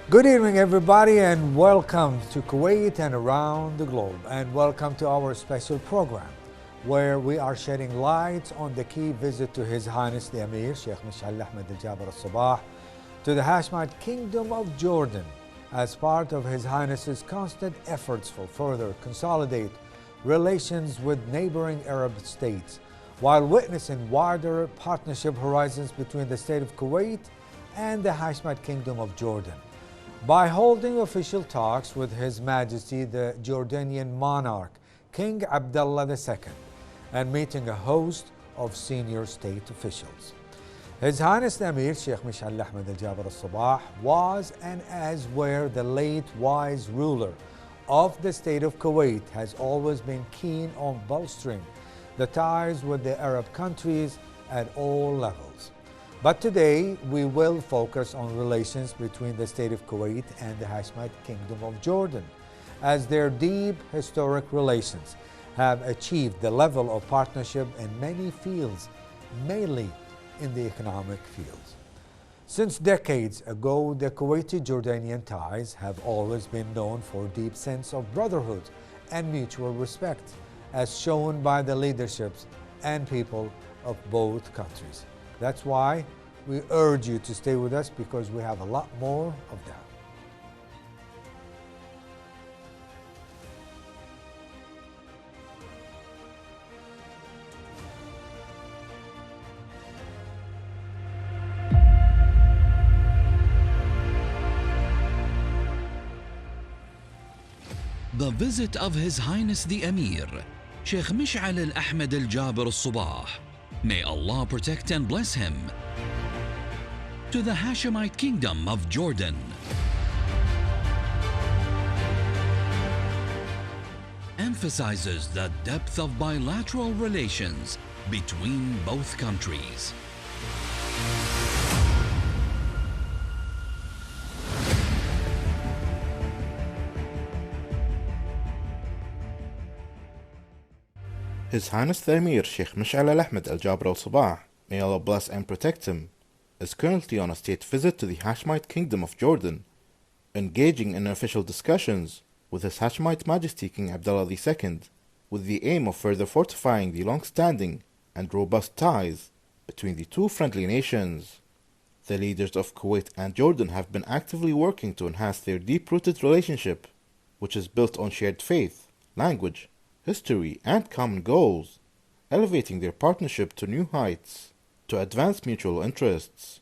Good evening, everybody, and welcome to Kuwait and around the globe. And welcome to our special program where we are shedding light on the key visit to His Highness the Emir, Sheikh Mish'al Ahmed Al Jaber Al Sabah, to the Hashemite Kingdom of Jordan as part of His Highness's constant efforts for further consolidate relations with neighboring Arab states, while witnessing wider partnership horizons between the state of Kuwait and the Hashemite Kingdom of Jordan, by holding official talks with His Majesty the Jordanian monarch, King Abdullah II, and meeting a host of senior state officials. His Highness the Emir, Sheikh Mish'al Ahmed Al Jaber Al Sabah, was and as were the late wise ruler of the state of Kuwait, has always been keen on bolstering the ties with the Arab countries at all levels. But today we will focus on relations between the state of Kuwait and the Hashemite Kingdom of Jordan, as their deep historic relations have achieved the level of partnership in many fields, mainly in the economic fields. Since decades ago, the Kuwaiti-Jordanian ties have always been known for a deep sense of brotherhood and mutual respect, as shown by the leaderships and people of both countries. That's why we urge you to stay with us, because we have a lot more of that. The visit of His Highness the Emir, Sheikh Mish'al Ahmed Al Jaber Al Sabah, may Allah protect and bless him, to the Hashemite Kingdom of Jordan, emphasizes the depth of bilateral relations between both countries. His Highness the Emir Sheikh Mish'al Ahmed Al Jaber Al Sabah, may Allah bless and protect him, is currently on a state visit to the Hashemite Kingdom of Jordan, engaging in official discussions with His Hashemite Majesty King Abdullah II, with the aim of further fortifying the long-standing and robust ties between the two friendly nations. The leaders of Kuwait and Jordan have been actively working to enhance their deep-rooted relationship, which is built on shared faith, language, history, and common goals, elevating their partnership to new heights to advance mutual interests.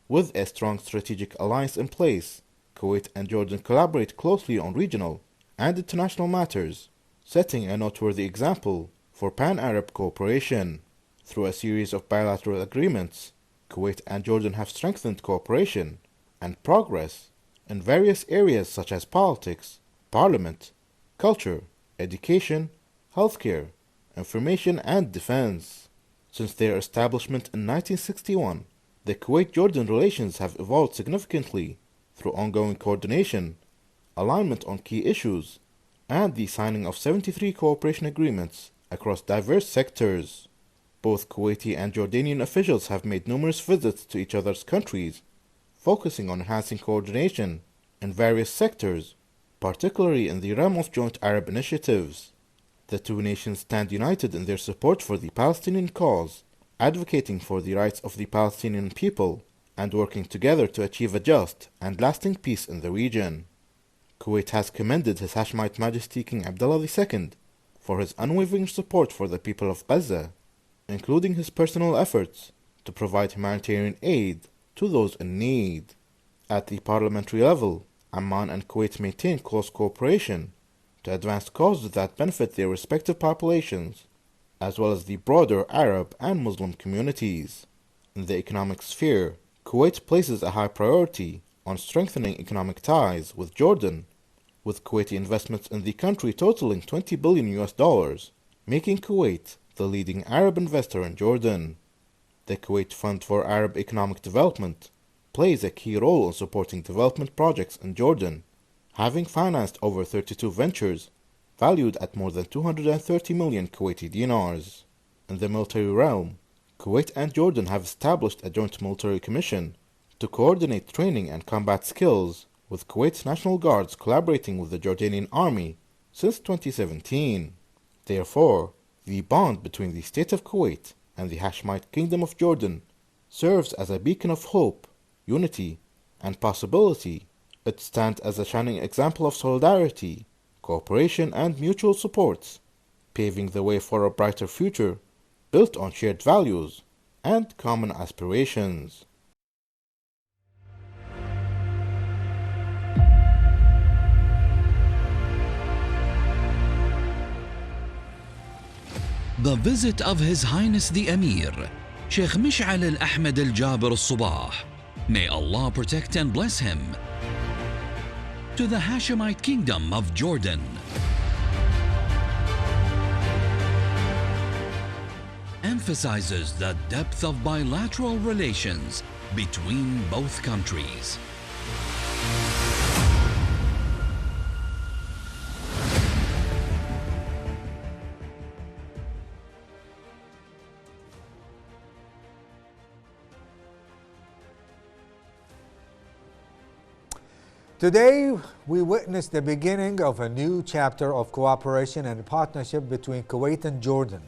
With a strong strategic alliance in place, Kuwait and Jordan collaborate closely on regional and international matters, setting a noteworthy example for pan-Arab cooperation. Through a series of bilateral agreements, Kuwait and Jordan have strengthened cooperation and progress in various areas such as politics, parliament, culture, education, healthcare, information, and defense. Since their establishment in 1961, the Kuwait-Jordan relations have evolved significantly through ongoing coordination, alignment on key issues, and the signing of 73 cooperation agreements across diverse sectors. Both Kuwaiti and Jordanian officials have made numerous visits to each other's countries, focusing on enhancing coordination in various sectors, particularly in the realm of joint Arab initiatives. The two nations stand united in their support for the Palestinian cause, advocating for the rights of the Palestinian people, and working together to achieve a just and lasting peace in the region. Kuwait has commended His Hashemite Majesty King Abdullah II for his unwavering support for the people of Gaza, including his personal efforts to provide humanitarian aid to those in need. At the parliamentary level, Amman and Kuwait maintain close cooperation to advance causes that benefit their respective populations, as well as the broader Arab and Muslim communities. In the economic sphere, Kuwait places a high priority on strengthening economic ties with Jordan, with Kuwaiti investments in the country totaling $20 billion, making Kuwait the leading Arab investor in Jordan. The Kuwait Fund for Arab Economic Development plays a key role in supporting development projects in Jordan, having financed over 32 ventures valued at more than 230 million Kuwaiti dinars. In the military realm, Kuwait and Jordan have established a joint military commission to coordinate training and combat skills with Kuwait's National Guards collaborating with the Jordanian Army since 2017. Therefore, the bond between the State of Kuwait and the Hashemite Kingdom of Jordan serves as a beacon of hope, unity, and possibility. It stands as a shining example of solidarity, cooperation, and mutual support, paving the way for a brighter future built on shared values and common aspirations. The visit of His Highness the Emir, Sheikh Mish'al al-Ahmed al-Jabir al-Sabah, may Allah protect and bless him, to the Hashemite Kingdom of Jordan. Emphasizes the depth of bilateral relations between both countries. Today, we witness the beginning of a new chapter of cooperation and partnership between Kuwait and Jordan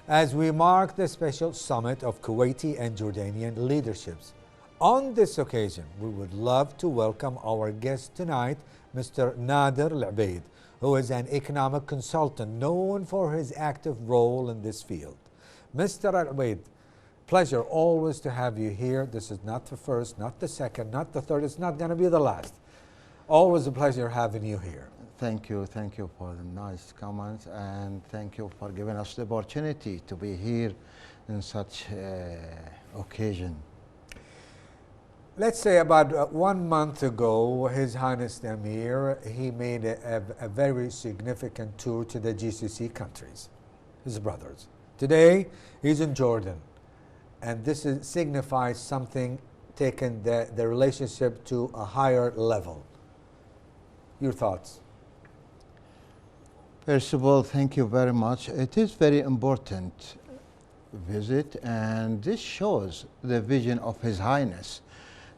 as we mark the special summit of Kuwaiti and Jordanian leaderships. On this occasion, we would love to welcome our guest tonight, Mr. Nader Al-Ubaid, who is an economic consultant known for his active role in this field. Mr. Al-Ubaid, pleasure always to have you here. This is not the first, not the second, not the third. It's not going to be the last. Always a pleasure having you here. Thank you for the nice comments, and thank you for giving us the opportunity to be here in such occasion. Let's say about 1 month ago, His Highness the Emir, he made a very significant tour to the GCC countries, his brothers. Today, he's in Jordan, and this signifies something, taking the relationship to a higher level. Your thoughts? First of all, thank you very much. It is very important visit, and this shows the vision of His Highness.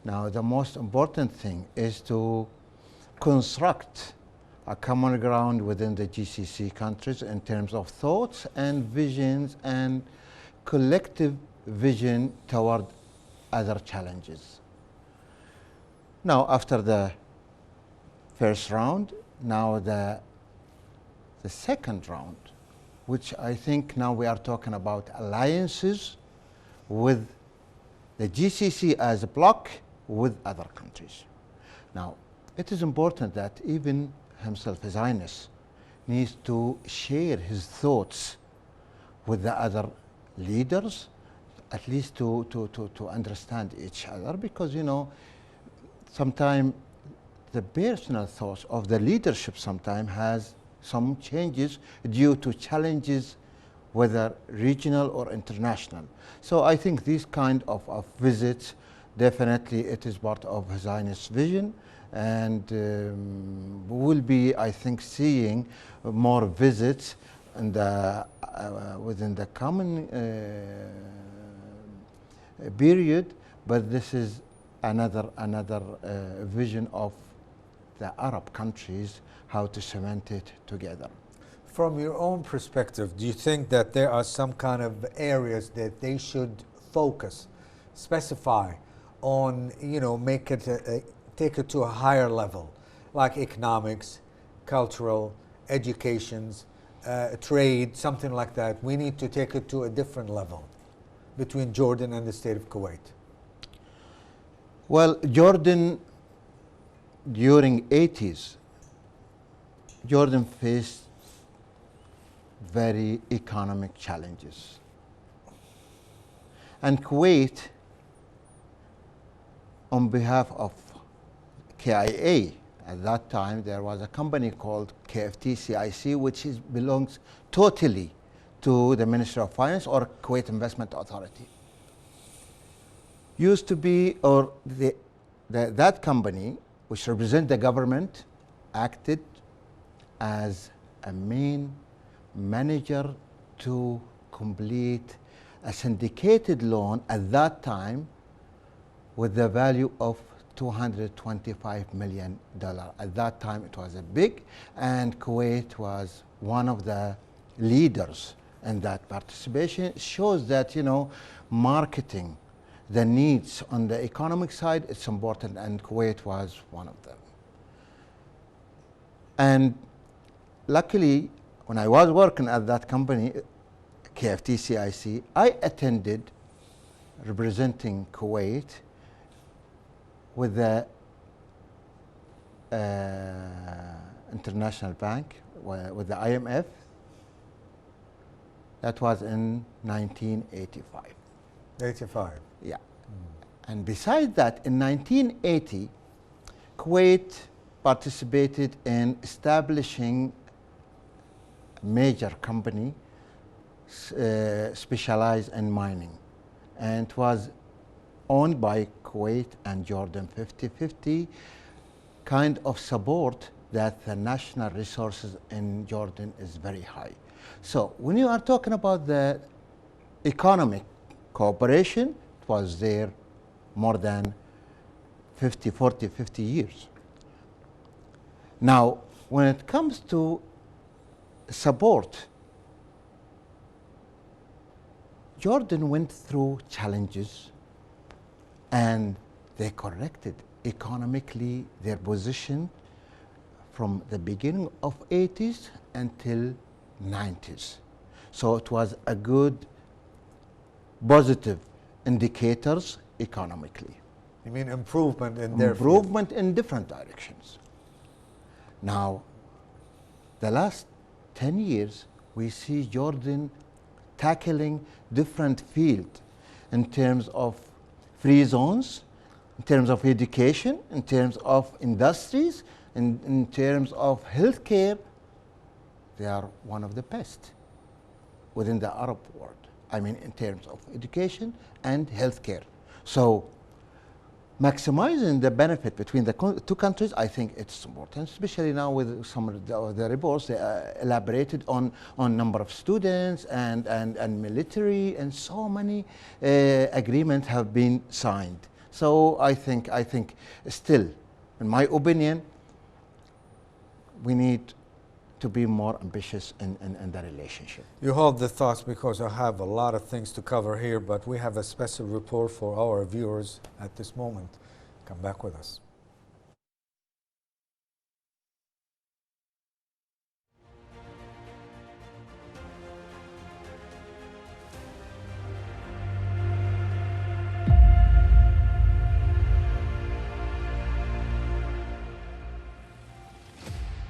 Now, the most important thing is to construct a common ground within the GCC countries in terms of thoughts and visions and collective vision toward other challenges. Now, after the first round, now the second round, which I think now we are talking about alliances with the GCC as a bloc with other countries. Now, it is important that even himself, His Highness, needs to share his thoughts with the other leaders, at least to understand each other, because, you know, sometimes the personal thoughts of the leadership sometimes has some changes due to challenges, whether regional or international. So I think these kind of visits, definitely it is part of His Highness' vision, and we will be, I think, seeing more visits in the, within the coming period, but this is another vision of the Arab countries, how to cement it together. From your own perspective, do you think that there are some kind of areas that they should focus, specify on, you know, make it, take it to a higher level, like economics, cultural, educations, trade, something like that? We need to take it to a different level between Jordan and the state of Kuwait. Well, Jordan, during 80s, Jordan faced very economic challenges. And Kuwait, on behalf of KIA, at that time there was a company called KFT-CIC, which belongs totally to the Ministry of Finance or Kuwait Investment Authority. Used to be, or that company, which represent the government, acted as a main manager to complete a syndicated loan at that time with the value of $225 million. At that time, it was a big, and Kuwait was one of the leaders in that participation. It shows that, marketing the needs on the economic side, it's important, and Kuwait was one of them. And luckily, when I was working at that company, KFTCIC, I attended representing Kuwait with the International Bank, with the IMF. That was in 1985. 85. Yeah. And besides that, in 1980, Kuwait participated in establishing a major company specialized in mining. And it was owned by Kuwait and Jordan 50-50, kind of support that the national resources in Jordan is very high. So when you are talking about the economic cooperation, it was there more than 50 years. Now, when it comes to support, Jordan went through challenges and they corrected economically their position from the beginning of 80s until 90s. So it was a good, positive indicators economically. You mean improvement in their Improvement in different directions. Now, the last 10 years, we see Jordan tackling different fields in terms of free zones, in terms of education, in terms of industries, in terms of healthcare. They are one of the best within the Arab world. I mean, in terms of education and healthcare. So, maximizing the benefit between the two countries, I think it's important, especially now with some of the reports. They elaborated on number of students and military, and so many agreements have been signed. So I think still, in my opinion, we need to be more ambitious in the relationship. You hold the thoughts because I have a lot of things to cover here, but we have a special report for our viewers at this moment. Come back with us.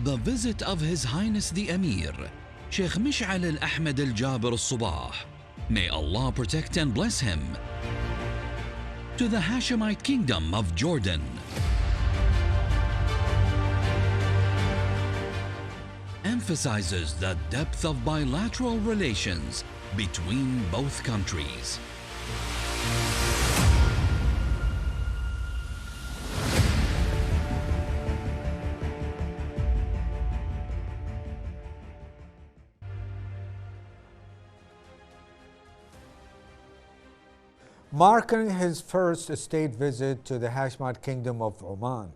The visit of His Highness the Emir, Sheikh Mish'al al-Ahmed al-Jabir al-Sabah, may Allah protect and bless him, to the Hashemite Kingdom of Jordan. Emphasizes the depth of bilateral relations between both countries. Marking his first state visit to the Hashemite Kingdom of Oman,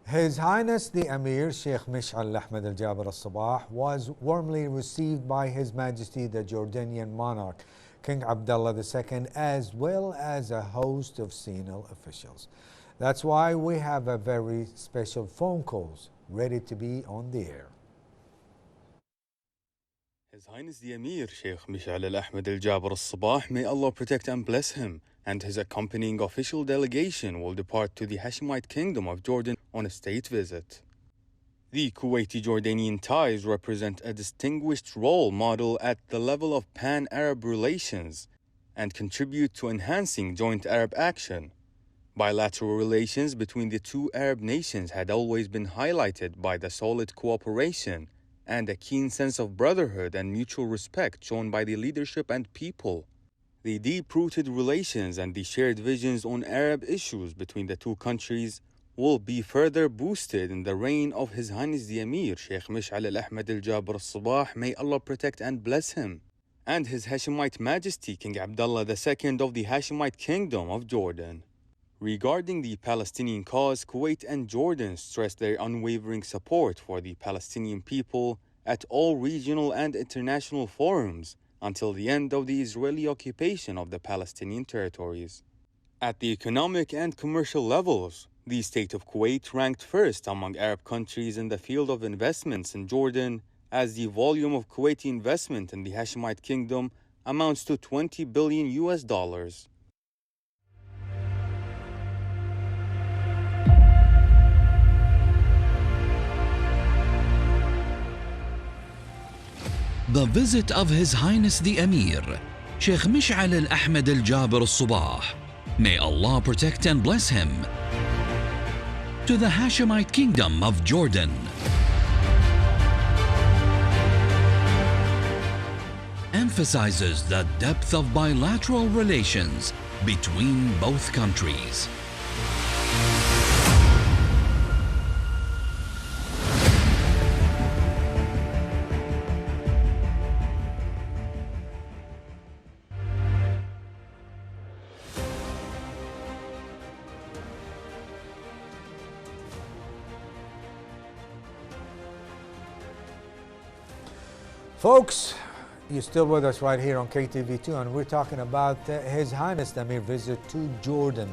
His Highness the Emir Sheikh Mish'al Ahmed al-Jabir al-Sabah was warmly received by His Majesty the Jordanian monarch, King Abdullah II, as well as a host of senior officials. That's why we have a very special phone calls ready to be on the air. His Highness the Emir Sheikh Mish'al al-Ahmed al-Jabir al-Sabah, may Allah protect and bless him, and his accompanying official delegation will depart to the Hashemite Kingdom of Jordan on a state visit. The Kuwaiti-Jordanian ties represent a distinguished role model at the level of pan-Arab relations and contribute to enhancing joint Arab action. Bilateral relations between the two Arab nations had always been highlighted by the solid cooperation and a keen sense of brotherhood and mutual respect shown by the leadership and people. The deep-rooted relations and the shared visions on Arab issues between the two countries will be further boosted in the reign of His Highness the Emir Sheikh Mish'al al-Ahmed al-Jabir al-Sabah, may Allah protect and bless him, and His Hashemite Majesty King Abdullah II of the Hashemite Kingdom of Jordan. Regarding the Palestinian cause, Kuwait and Jordan stressed their unwavering support for the Palestinian people at all regional and international forums until the end of the Israeli occupation of the Palestinian territories. At the economic and commercial levels, the state of Kuwait ranked first among Arab countries in the field of investments in Jordan, as the volume of Kuwaiti investment in the Hashemite Kingdom amounts to $20 billion US. The visit of His Highness the Emir, Sheikh Mish'al al-Ahmed al-Jabir al-Sabah, may Allah protect and bless him, to the Hashemite Kingdom of Jordan, emphasizes the depth of bilateral relations between both countries. Folks, you're still with us right here on KTV2, and we're talking about His Highness the Emir visit to Jordan.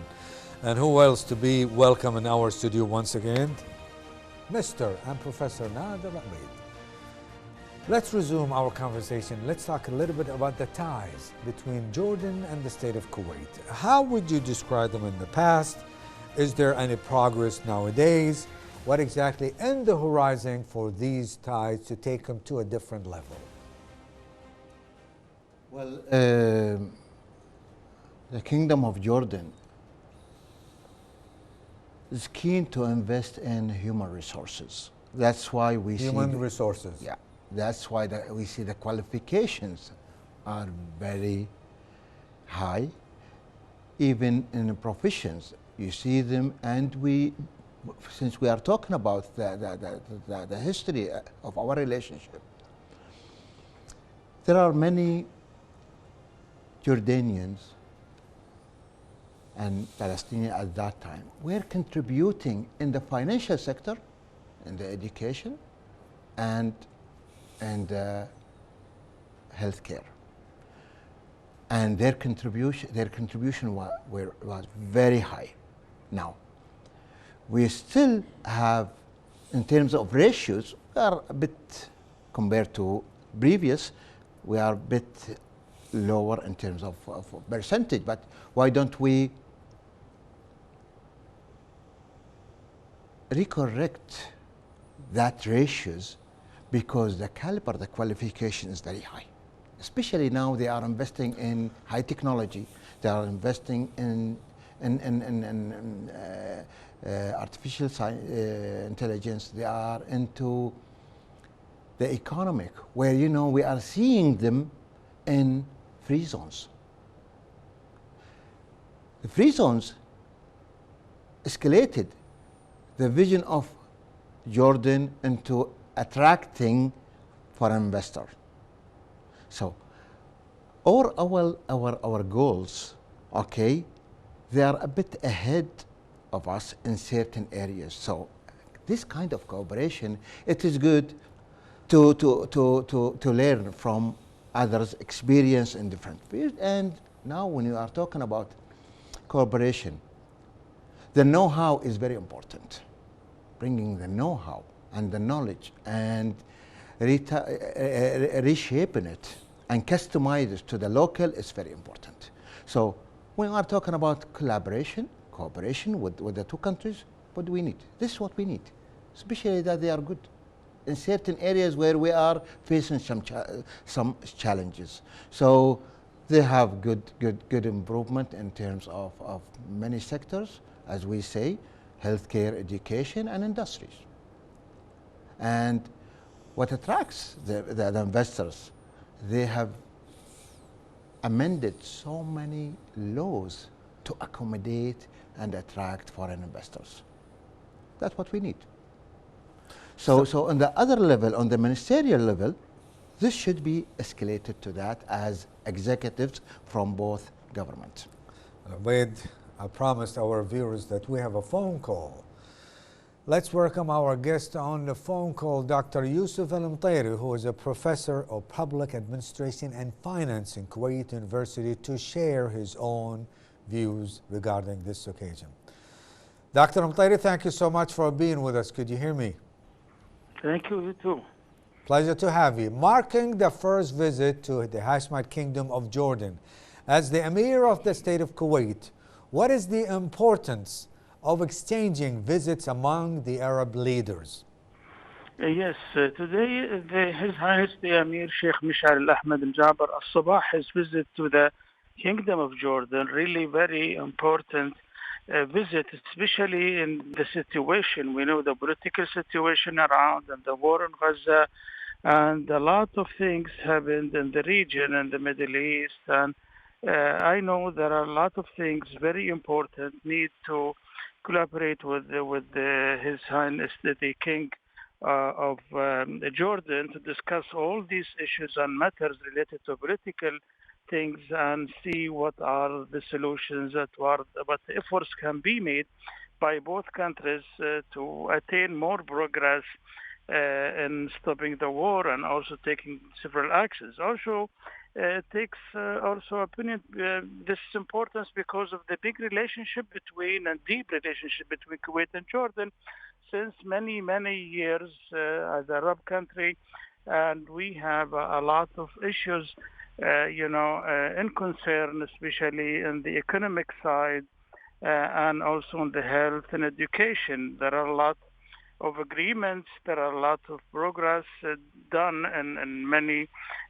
And who else to be welcome in our studio once again? Mr. and Professor Nader Ahmed. Let's resume our conversation. Let's talk a little bit about the ties between Jordan and the state of Kuwait. How would you describe them in the past? Is there any progress nowadays? What exactly in the horizon for these ties to take them to a different level? Well, the Kingdom of Jordan is keen to invest in human resources. That's why we see human resources. Yeah, that's why we see the qualifications are very high. Even in the professions, you see them, and since we are talking about the history of our relationship, there are many Jordanians and Palestinians at that time were contributing in the financial sector, in the education, and healthcare. And their contribution was very high. Now, we still have, in terms of ratios, we are a bit, compared to previous, we are a bit lower in terms of percentage, but why don't we recorrect that ratios, because the caliber, the qualification is very high. Especially now they are investing in high technology, they are investing in artificial intelligence, they are into the economic, where we are seeing them in free zones. The free zones escalated the vision of Jordan into attracting foreign investors. So our goals, okay, they are a bit ahead of us in certain areas. So this kind of cooperation, it is good to learn from others' experience in different fields. And now when you are talking about cooperation, the know-how is very important. Bringing the know-how and the knowledge and reshaping it and customize it to the local is very important. So when we are talking about collaboration, cooperation with the two countries, what do we need? This is what we need, especially that they are good in certain areas where we are facing some challenges. So they have good improvement in terms of many sectors, as we say, healthcare, education, and industries. And what attracts the investors, they have amended so many laws to accommodate and attract foreign investors. That's what we need. So on the other level, on the ministerial level, this should be escalated to that as executives from both governments. Ubaid, I promised our viewers that we have a phone call. Let's welcome our guest on the phone call, Dr. Yusuf Al-Mtairi, who is a professor of public administration and finance in Kuwait University, to share his own views regarding this occasion. Dr. Al-Mtairi, thank you so much for being with us. Could you hear me? Thank you, you too. Pleasure to have you. Marking the first visit to the Hashemite Kingdom of Jordan, as the Emir of the State of Kuwait, what is the importance of exchanging visits among the Arab leaders? Yes, today His Highness the Emir Sheikh Mish'al Ahmed Al-Jaber Al-Sabah, his visit to the Kingdom of Jordan, really very important visit, especially in the situation. We know the political situation around and the war in Gaza, and a lot of things happened in the region and the Middle East. And I know there are a lot of things very important need to collaborate with His Highness the King of Jordan to discuss all these issues and matters related to political things and see what are the solutions what efforts can be made by both countries to attain more progress in stopping the war and also taking several actions. Also, takes also opinion. This importance because of the big relationship between and deep relationship between Kuwait and Jordan since many years as a Arab country, and we have a lot of issues, in concern, especially in the economic side and also on the health and education. There are a lot of agreements. There are a lot of progress done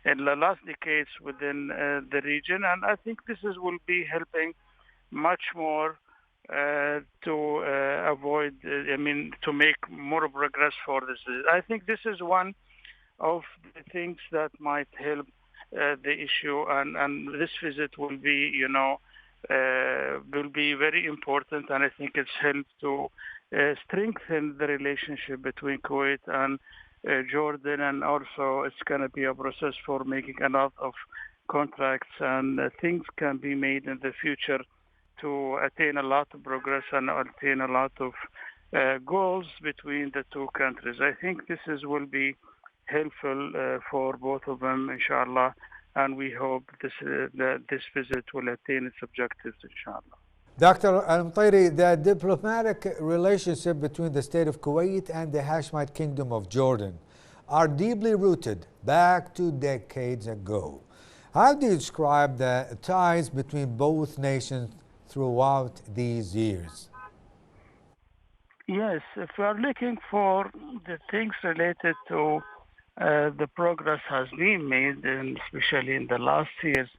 in the last decades within the region, and I think this will be helping much more to avoid, to make more progress for this. I think this is one of the things that might help the issue, and this visit will be, will be very important, and I think it's helped to strengthen the relationship between Kuwait and Jordan, and also it's going to be a process for making a lot of contracts, and things can be made in the future to attain a lot of progress and attain a lot of goals between the two countries. I think will be helpful for both of them, inshallah, and we hope that this visit will attain its objectives, inshallah. Dr. Al-Mtairi, the diplomatic relationship between the State of Kuwait and the Hashemite Kingdom of Jordan are deeply rooted back to decades ago. How do you describe the ties between both nations throughout these years? Yes, if we are looking for the things related to the progress has been made, and especially in the last years,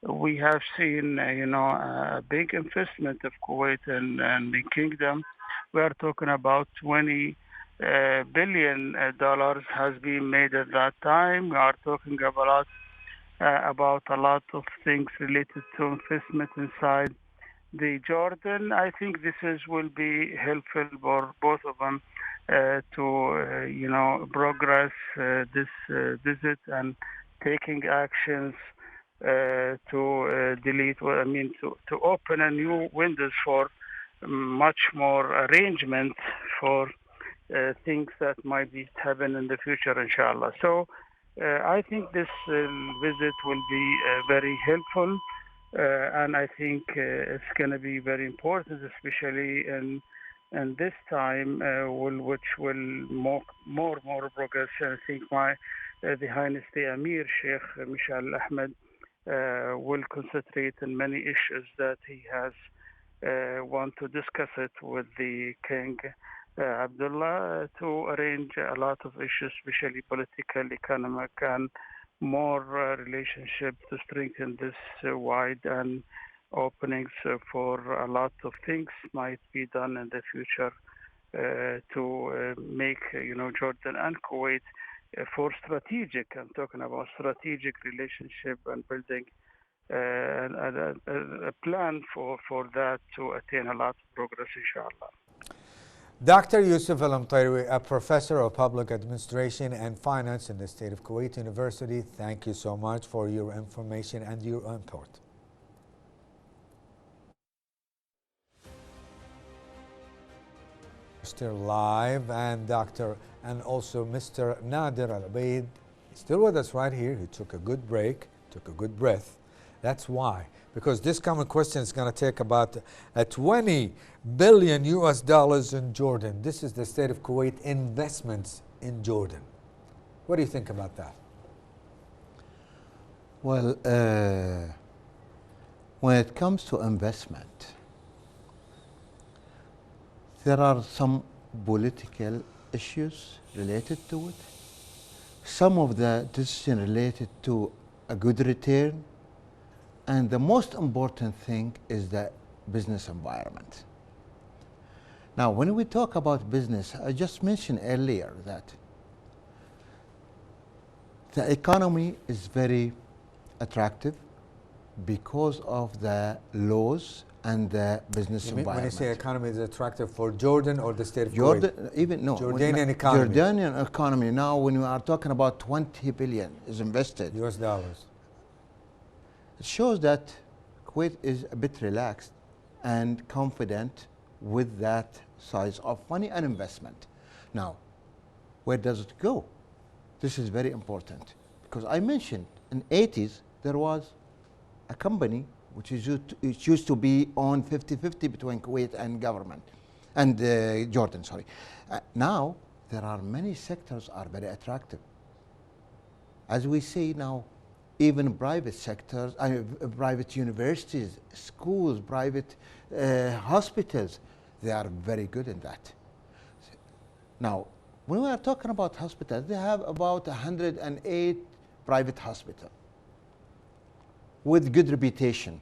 we have seen, a big investment of Kuwait and the kingdom. We are talking about $20 billion has been made at that time. We are talking about a lot of things related to investment inside the Jordan. I think will be helpful for both of them to progress this visit and taking actions to to open a new windows for much more arrangement for things that might be happen in the future, inshallah. So I think this visit will be very helpful, and I think it's going to be very important, especially in this time, which will more progress. I think the Highness the Emir Sheikh Mish'al Ahmed will concentrate on many issues that he has want to discuss it with the King Abdullah to arrange a lot of issues, especially political, economic, and more relationship to strengthen this wide and openings for a lot of things might be done in the future to make Jordan and Kuwait for strategic. I'm talking about strategic relationship and building a plan for that to attain a lot of progress, inshallah. Dr. Yusuf Al-Mtairi, a professor of public administration and finance in the State of Kuwait University, thank you so much for your information and your input. Still live, and also Mr. Nader Al-Abeid still with us right here. He took a good break, took a good breath. That's why, because this common question is going to take about 20 billion US dollars in Jordan. This is the state of Kuwait investments in Jordan. What do you think about that? Well, when it comes to investment, there are some political issues related to it. Some of the decisions related to a good return. And the most important thing is the business environment. Now, when we talk about business, I just mentioned earlier that the economy is very attractive because of the laws and the business environment. When you say economy is attractive for Jordan or the state of Jordan, Kuwait? even no, Jordanian economy. Jordanian economy. Now, when we are talking about 20 billion is invested US dollars. It shows that Kuwait is a bit relaxed and confident with that size of money and investment. Now, where does it go? This is very important because I mentioned in the 80s there was a company which used to be on 50-50 between Kuwait and government and Jordan. Sorry. Now there are many sectors are very attractive. As we see now, even private sectors, private universities, schools, private hospitals, they are very good in that. Now, when we are talking about hospitals, they have about 108 private hospitals with good reputation.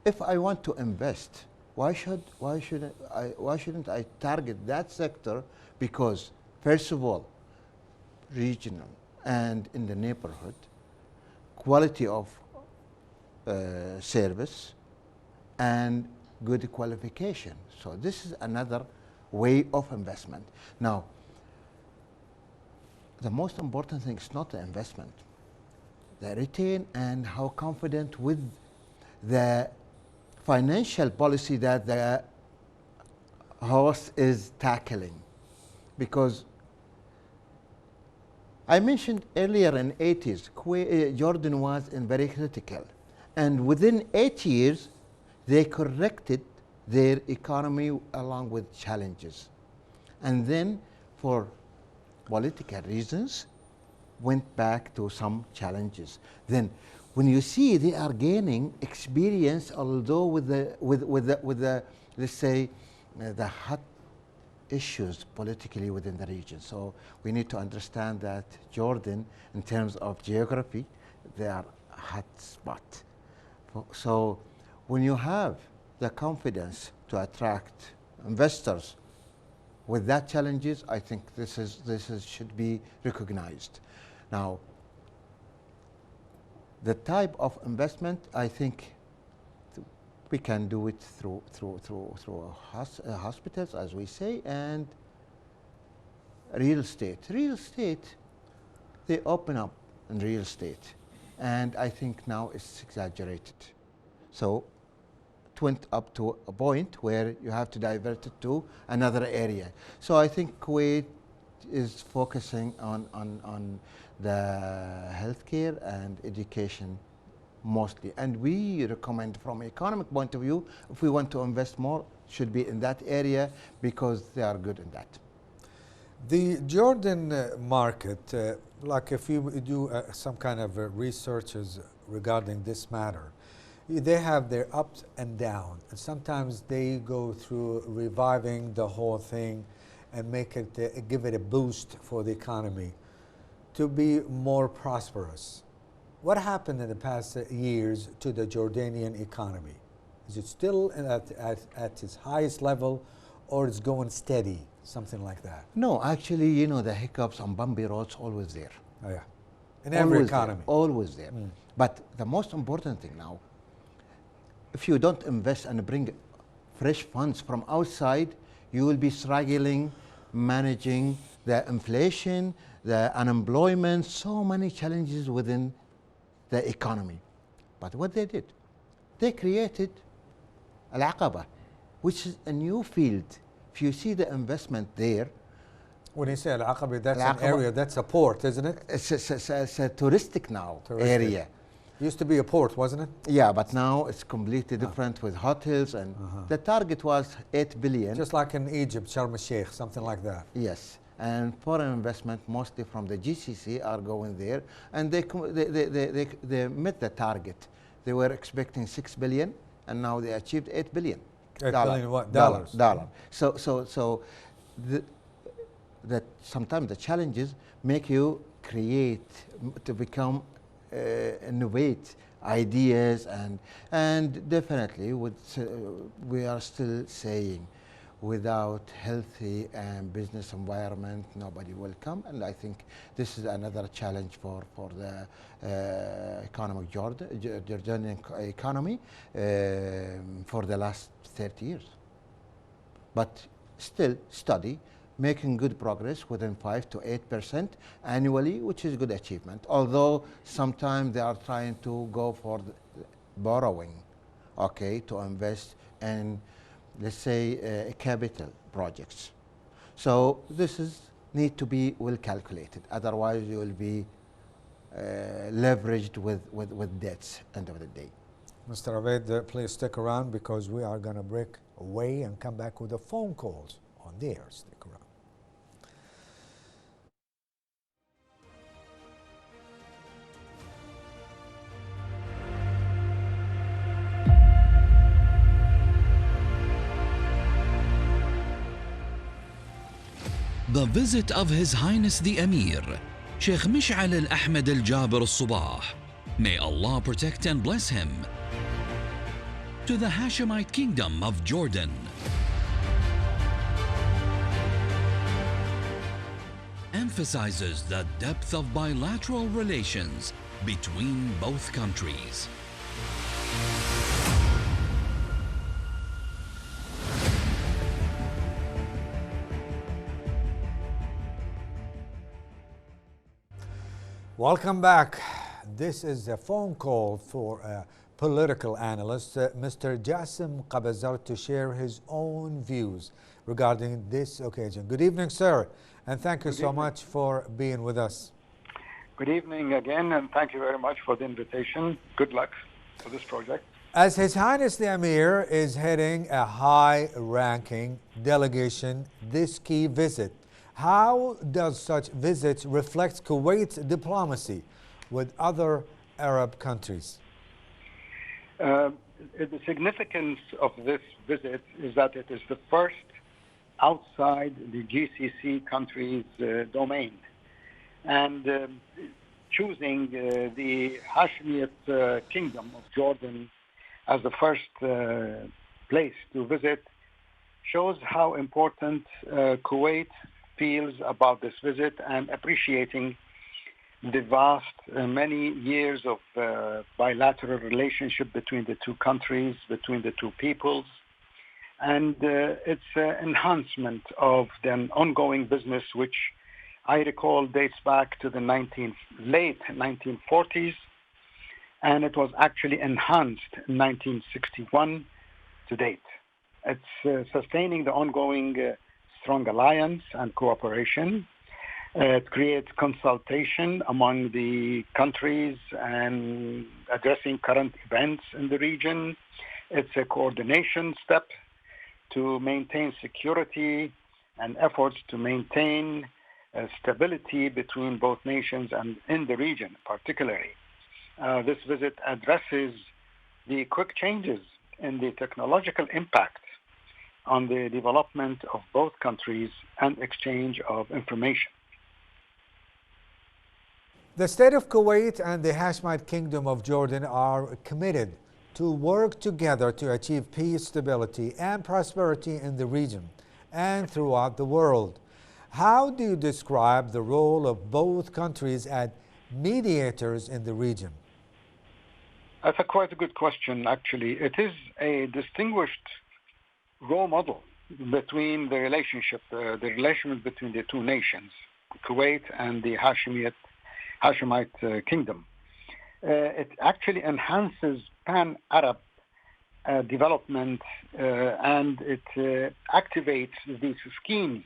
If I want to invest, why shouldn't I target that sector? Because first of all, regional and in the neighborhood, quality of service and good qualification. So this is another way of investment. Now, the most important thing is not the investment, the return and how confident with the financial policy that the host is tackling. Because I mentioned earlier in the 80s, Jordan was in very critical. And within 8 years, they corrected their economy along with challenges. And then for political reasons, went back to some challenges. Then when you see they are gaining experience, although with the let's say, the hot issues politically within the region. So we need to understand that Jordan, in terms of geography, they are a hot spot. So when you have the confidence to attract investors with that challenges, I think this should be recognized. Now, the type of investment, I think we can do it through hospitals, as we say, and real estate. Real estate, they open up in real estate, and I think now it's exaggerated. So it went up to a point where you have to divert it to another area. So I think Kuwait is focusing on the healthcare and education mostly. And we recommend from an economic point of view, if we want to invest more, should be in that area because they are good in that. The Jordan market, like if you do some kind of researches regarding this matter, they have their ups and downs. And sometimes they go through reviving the whole thing and make it, give it a boost for the economy to be more prosperous. What happened in the past years to the Jordanian economy? Is it still at its highest level, or it's going steady, something like that? No, actually, you know, the hiccups on bumpy roads always there. Oh yeah, in every economy. Always there. But the most important thing now, if you don't invest and bring fresh funds from outside, you will be struggling managing the inflation, the unemployment, so many challenges within the economy. But what they did, they created Al-Aqaba, which is a new field if you see the investment there, When you say Al-Aqaba, that's an Al-Aqaba- area, that's a port, isn't it? it's a touristic now Touristic. area. Used to be a port, wasn't it? Yeah, but now it's completely different with hotels, and the target was 8 billion. Just like in Egypt, Sharm el-Sheikh, something like that. Yes, and foreign investment, mostly from the GCC, are going there, and they met the target. They were expecting 6 billion, and now they achieved 8 billion. $8 billion what? Dollar. Dollars. So that sometimes the challenges make you create, to become, innovate ideas, and definitely we are still saying, without healthy and business environment, nobody will come. And I think this is another challenge for the economic Jordanian economy for the last 30 years. But still study, making good progress within 5 to 8% annually, which is a good achievement. Although sometimes they are trying to go for borrowing, okay, to invest in, let's say, capital projects. So this need to be well calculated. Otherwise, you will be leveraged with debts end of the day. Mr. Avid, please stick around because we are going to break away and come back with the phone calls on the air. Stick around. The visit of His Highness the Emir, Sheikh Mish'al al-Ahmed al-Jabir al-Sabah, may Allah protect and bless him, to the Hashemite Kingdom of Jordan. Emphasizes the depth of bilateral relations between both countries. Welcome back. This is a phone call for a political analyst, Mr. Jassim Qabazar, to share his own views regarding this occasion. Good evening, sir, and thank you so much for being with us. Good evening again, and thank you very much for the invitation. Good luck for this project. As His Highness the Emir is heading a high-ranking delegation this key visit, how does such visits reflect Kuwait's diplomacy with other Arab countries? The significance of this visit is that it is the first outside the GCC countries' domain. And choosing the Hashemite Kingdom of Jordan as the first place to visit shows how important Kuwait feels about this visit, and appreciating the vast many years of bilateral relationship between the two countries, between the two peoples, and its enhancement of the ongoing business, which I recall dates back to the late 1940s, and it was actually enhanced in 1961 to date. It's sustaining the ongoing strong alliance and cooperation. It creates consultation among the countries and addressing current events in the region. It's a coordination step to maintain security and efforts to maintain stability between both nations and in the region particularly. This visit addresses the quick changes in the technological impact on the development of both countries and exchange of information. The state of Kuwait and the Hashemite Kingdom of Jordan are committed to work together to achieve peace, stability, and prosperity in the region and throughout the world. How do you describe the role of both countries as mediators in the region? That's quite a good question, actually. It is a distinguished role model between the relationship between the two nations, Kuwait and the Hashemite Kingdom. It actually enhances pan-Arab development, and it activates these schemes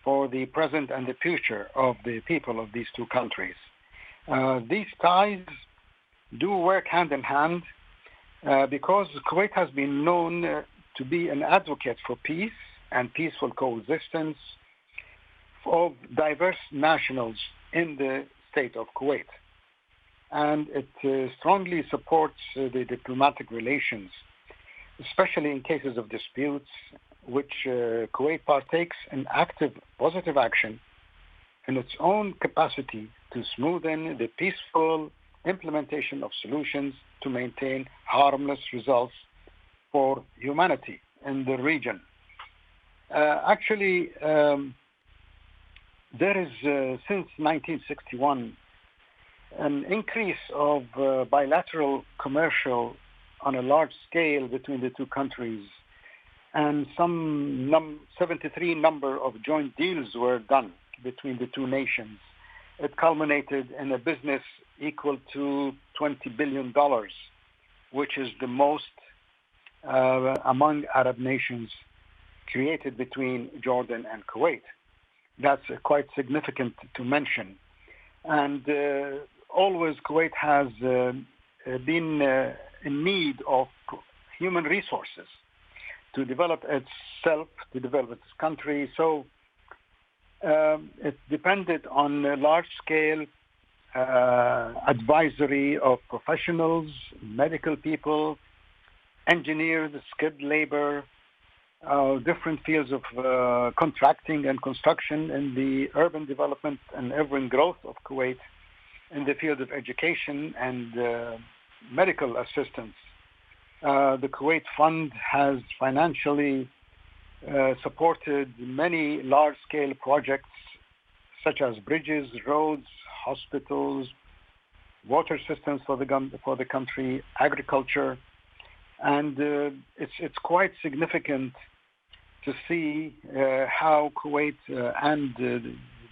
for the present and the future of the people of these two countries. These ties do work hand in hand because Kuwait has been known to be an advocate for peace and peaceful coexistence of diverse nationals in the state of Kuwait. And it strongly supports the diplomatic relations, especially in cases of disputes, which Kuwait partakes in active positive action in its own capacity to smoothen the peaceful implementation of solutions to maintain harmless results for humanity in the region. There is, since 1961, an increase of bilateral commercial on a large scale between the two countries, and some 73 number of joint deals were done between the two nations. It culminated in a business equal to $20 billion, which is the most among Arab nations created between Jordan and Kuwait. That's quite significant to mention. And always Kuwait has been in need of human resources to develop itself, to develop its country. So it depended on a large-scale advisory of professionals, medical people, engineers, skilled labor, different fields of contracting and construction in the urban development and urban growth of Kuwait, in the field of education and medical assistance. The Kuwait Fund has financially supported many large-scale projects such as bridges, roads, hospitals, water systems for the country, agriculture, and it's quite significant to see how Kuwait and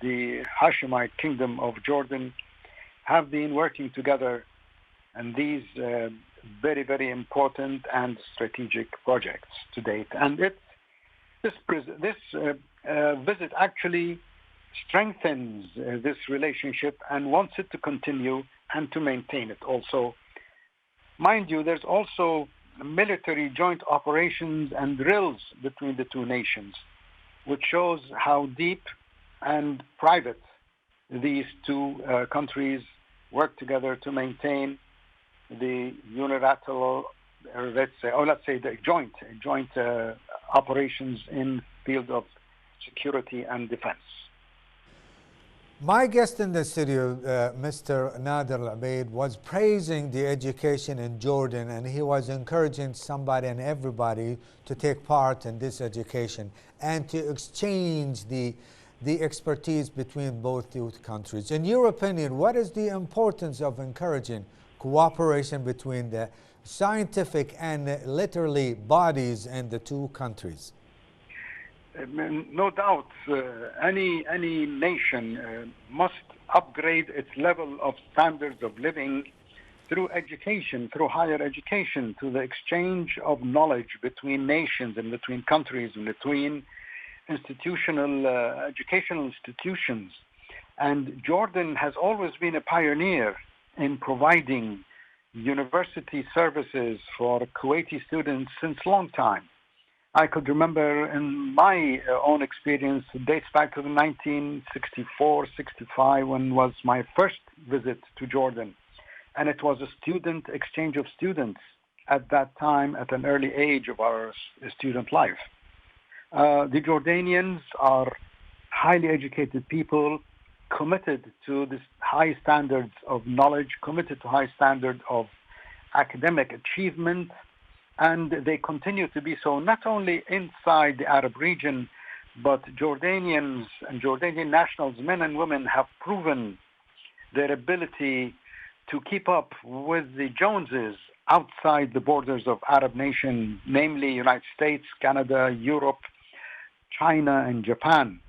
the Hashemite Kingdom of Jordan have been working together in these very, very important and strategic projects to date. And this visit actually strengthens this relationship and wants it to continue and to maintain it also. Mind you, there's also military joint operations and drills between the two nations, which shows how deep and private these two countries work together to maintain the unilateral, let's say the joint operations in field of security and defense. My guest in the studio, Mr. Nader Al-Abeid, was praising the education in Jordan, and he was encouraging somebody and everybody to take part in this education and to exchange the expertise between both two countries. In your opinion, what is the importance of encouraging cooperation between the scientific and literally bodies in the two countries? No doubt, any nation must upgrade its level of standards of living through education, through higher education, through the exchange of knowledge between nations and between countries and between educational institutions. And Jordan has always been a pioneer in providing university services for Kuwaiti students since a long time. I could remember in my own experience, it dates back to 1964-65 when was my first visit to Jordan. And it was a student exchange of students at that time, at an early age of our student life. The Jordanians are highly educated people, committed to this high standards of knowledge, committed to high standard of academic achievement, and they continue to be so not only inside the Arab region, but Jordanians and Jordanian nationals, men and women, have proven their ability to keep up with the Joneses outside the borders of Arab nations, namely United States, Canada, Europe, China, and Japan.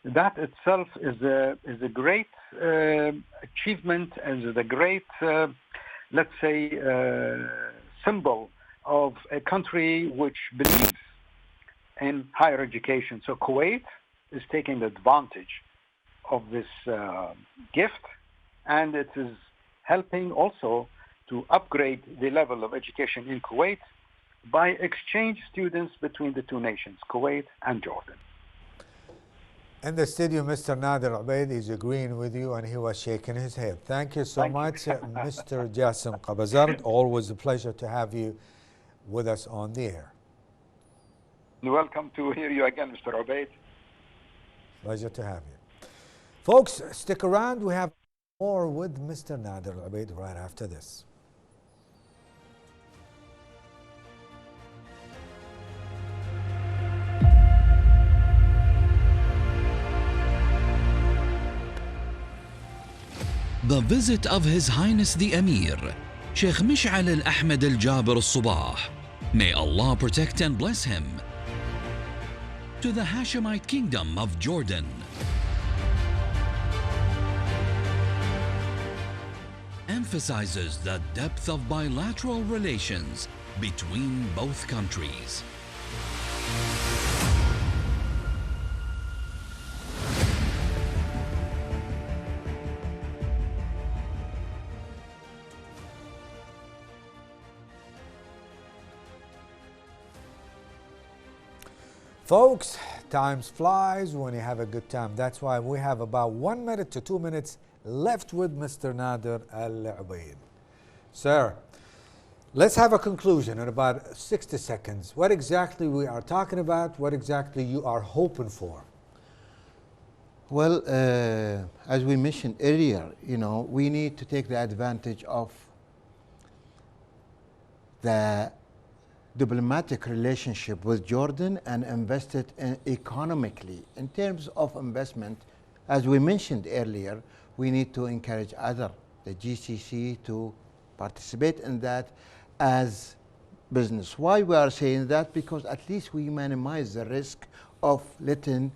That itself is a great achievement, and is a great, symbol of a country which believes in higher education. So Kuwait is taking advantage of this gift, and it is helping also to upgrade the level of education in Kuwait by exchange students between the two nations, Kuwait and Jordan. In the studio, Mr. Nader Ubaid is agreeing with you, and he was shaking his head. Thank you so much, Mr. Jassim Qabazard. Always a pleasure to have you with us on the air. Welcome to hear you again, Mr. Ubaid. Pleasure to have you. Folks, stick around. We have more with Mr. Nader Ubaid right after this. The visit of His Highness the Emir, Sheikh Mish'al al-Ahmed al-Jabir al-Sabah, may Allah protect and bless him, to the Hashemite Kingdom of Jordan. Emphasizes the depth of bilateral relations between both countries. Folks, time flies when you have a good time. That's why we have about 1 minute to 2 minutes left with Mr. Nader Al-Ubaid. Sir, let's have a conclusion in about 60 seconds. What exactly we are talking about, what exactly you are hoping for? Well, as we mentioned earlier, we need to take the advantage of the diplomatic relationship with Jordan and invest it economically. In terms of investment, as we mentioned earlier, we need to encourage the GCC to participate in that as business. Why we are saying that? Because at least we minimize the risk of letting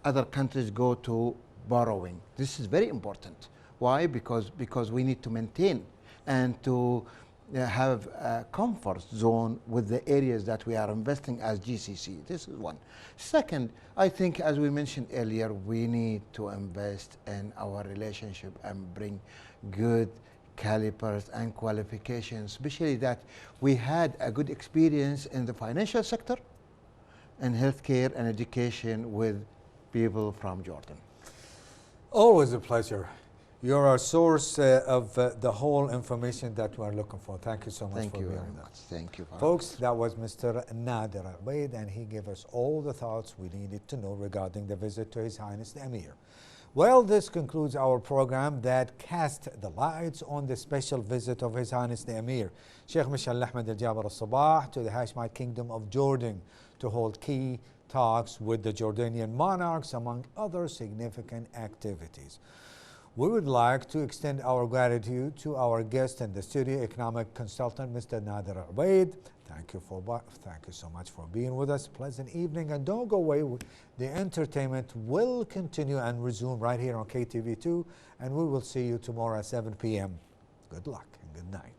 other countries go to borrowing. This is very important. Why? Because we need to maintain and to have a comfort zone with the areas that we are investing as GCC. This is one. Second, I think, as we mentioned earlier, we need to invest in our relationship and bring good calipers and qualifications, especially that we had a good experience in the financial sector and healthcare and education with people from Jordan. Always a pleasure. You're our source of the whole information that we're looking for. Thank you so much for being with us. Thank you. Folks, that was Mr. Nader Ubaid, and he gave us all the thoughts we needed to know regarding the visit to His Highness the Emir. Well, this concludes our program that cast the lights on the special visit of His Highness the Emir, Sheikh Mish'al al-Ahmed al-Jabir al-Sabah, to the Hashemite Kingdom of Jordan to hold key talks with the Jordanian monarchs, among other significant activities. We would like to extend our gratitude to our guest in the studio, economic consultant, Mr. Nader Ubaid. Thank you so much for being with us. Pleasant evening, and don't go away. The entertainment will continue and resume right here on KTV2, and we will see you tomorrow at 7 p.m. Good luck and good night.